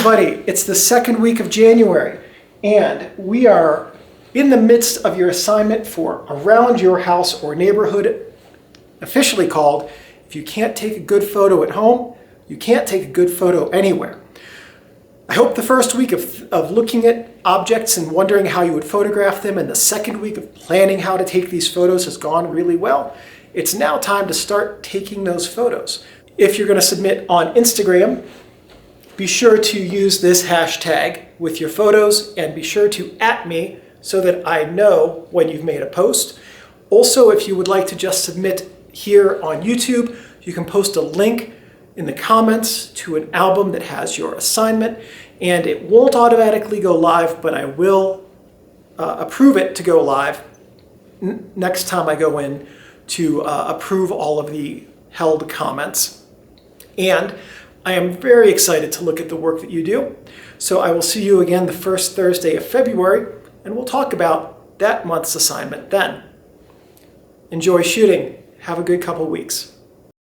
everybody, it's the second week of January, and we are in the midst of your assignment for Around Your House or Neighborhood, officially called If You Can't Take a Good Photo at Home, You Can't Take a Good Photo Anywhere. I hope the first week of looking at objects and wondering how you would photograph them, and the second week of planning how to take these photos has gone really well. It's now time to start taking those photos. If you're going to submit on Instagram, be sure to use this hashtag with your photos and be sure to @me so that I know when you've made a post. Also, if you would like to just submit here on YouTube, you can post a link in the comments to an album that has your assignment, and it won't automatically go live, but I will approve it to go live next time I go in to approve all of the held comments. And I am very excited to look at the work that you do. So I will see you again the first Thursday of February, and we'll talk about that month's assignment then. Enjoy shooting. Have a good couple weeks.